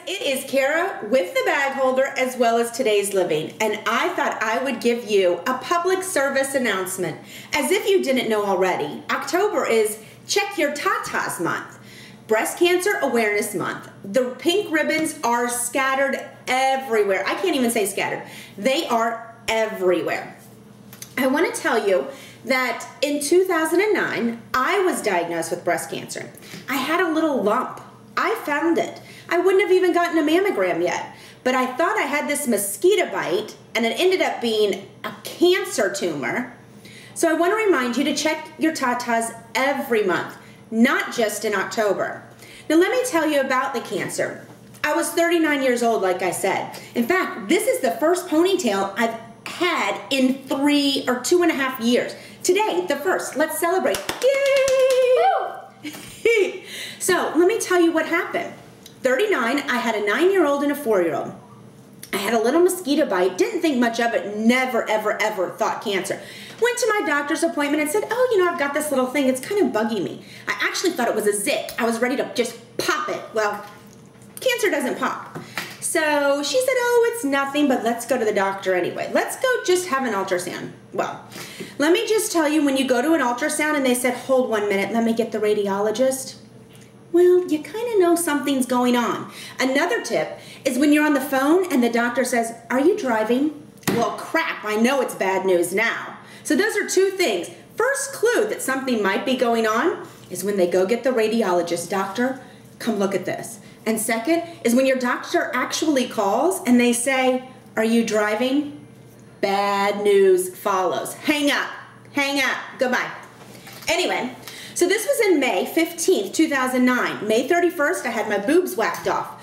it is Kara with the bag holder as well as today's living, and I thought I would give you a public service announcement. As if you didn't know already, October is Check Your Tatas Month, Breast Cancer Awareness Month. The pink ribbons are scattered everywhere. I can't even say scattered. They are everywhere. I want to tell you that in 2009, I was diagnosed with breast cancer. I had a little lump. I found it. I wouldn't have even gotten a mammogram yet, but I thought I had this mosquito bite and it ended up being a cancer tumor. So I want to remind you to check your tatas every month, not just in October. Now let me tell you about the cancer. I was 39 years old, like I said. In fact, this is the first ponytail I've had in 3 or 2.5 years. Today, the first. Let's celebrate. Yay! So let me tell you what happened. 39, I had a 9-year-old and a 4-year-old. I had a little mosquito bite, didn't think much of it, never, ever, ever thought cancer. Went to my doctor's appointment and said, oh, you know, I've got this little thing, it's kind of bugging me. I actually thought it was a zit. I was ready to just pop it. Well, cancer doesn't pop. So she said, oh, it's nothing, but let's go to the doctor anyway. Let's go just have an ultrasound. Well, let me just tell you, when you go to an ultrasound and they said, hold 1 minute, let me get the radiologist. Well, you kind of know something's going on. Another tip is when you're on the phone and the doctor says, are you driving? Well, crap, I know it's bad news now. So those are two things. First clue that something might be going on is when they go get the radiologist. Doctor, come look at this. And second is when your doctor actually calls and they say, are you driving? Bad news follows. Hang up, goodbye. Anyway, so this was in May 15th, 2009. May 31st, I had my boobs whacked off.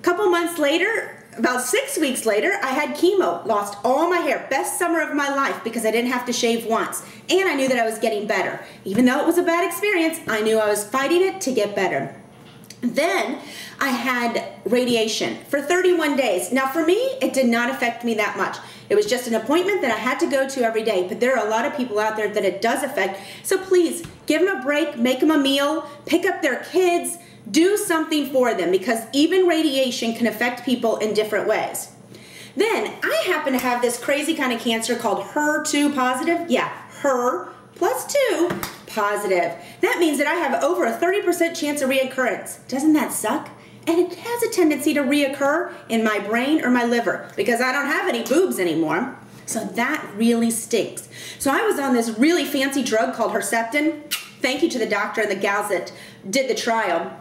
A couple months later, about 6 weeks later, I had chemo, lost all my hair. Best summer of my life because I didn't have to shave once. And I knew that I was getting better. Even though it was a bad experience, I knew I was fighting it to get better. Then I had radiation for 31 days. Now for me, it did not affect me that much. It was just an appointment that I had to go to every day, but there are a lot of people out there that it does affect. So please, give them a break, make them a meal, pick up their kids, do something for them because even radiation can affect people in different ways. Then I happen to have this crazy kind of cancer called HER2 positive. Yeah, HER plus 2 positive. That means that I have over a 30% chance of reoccurrence. Doesn't that suck? And it has a tendency to reoccur in my brain or my liver because I don't have any boobs anymore. So that really stinks. So I was on this really fancy drug called Herceptin. Thank you to the doctor and the gals that did the trial.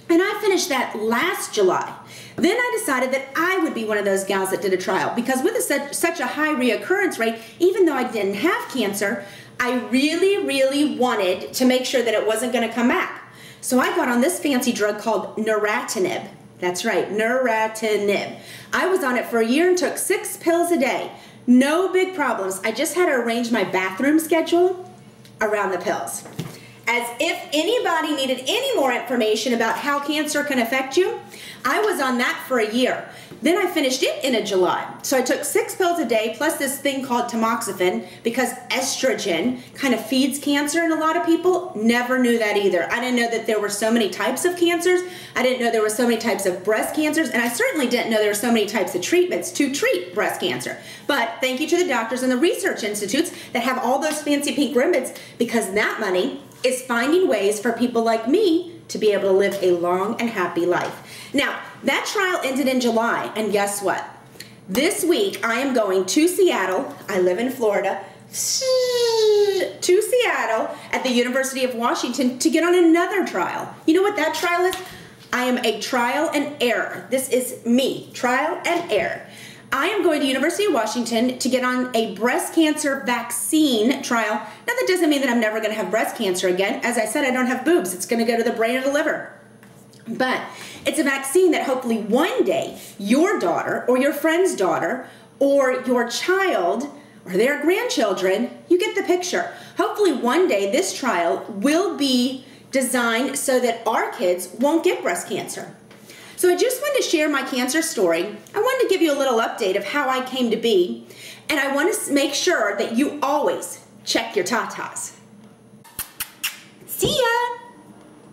And I finished that last July. Then I decided that I would be one of those gals that did a trial because with such a high reoccurrence rate, even though I didn't have cancer, I really, really wanted to make sure that it wasn't going to come back. So I got on this fancy drug called neratinib. That's right, neratinib. I was on it for a year and took 6 pills a day. No big problems. I just had to arrange my bathroom schedule around the pills. As if anybody needed any more information about how cancer can affect you, I was on that for a year. Then I finished it in July. So I took 6 pills a day plus this thing called tamoxifen because estrogen kind of feeds cancer in a lot of people. Never knew that either. I didn't know that there were so many types of cancers. I didn't know there were so many types of breast cancers, and I certainly didn't know there were so many types of treatments to treat breast cancer. But thank you to the doctors and the research institutes that have all those fancy pink ribbons because that money is finding ways for people like me to be able to live a long and happy life. Now, that trial ended in July, and guess what? This week, I am going to Seattle. I live in Florida. To Seattle at the University of Washington to get on another trial. You know what that trial is? I am a trial and error. This is me, trial and error. I am going to University of Washington to get on a breast cancer vaccine trial. Now that doesn't mean that I'm never going to have breast cancer again. As I said, I don't have boobs. It's going to go to the brain or the liver. But it's a vaccine that hopefully one day your daughter or your friend's daughter or your child or their grandchildren, you get the picture. Hopefully one day this trial will be designed so that our kids won't get breast cancer. So I just wanted to share my cancer story. I wanted to give you a little update of how I came to be, and I want to make sure that you always check your tatas. See ya!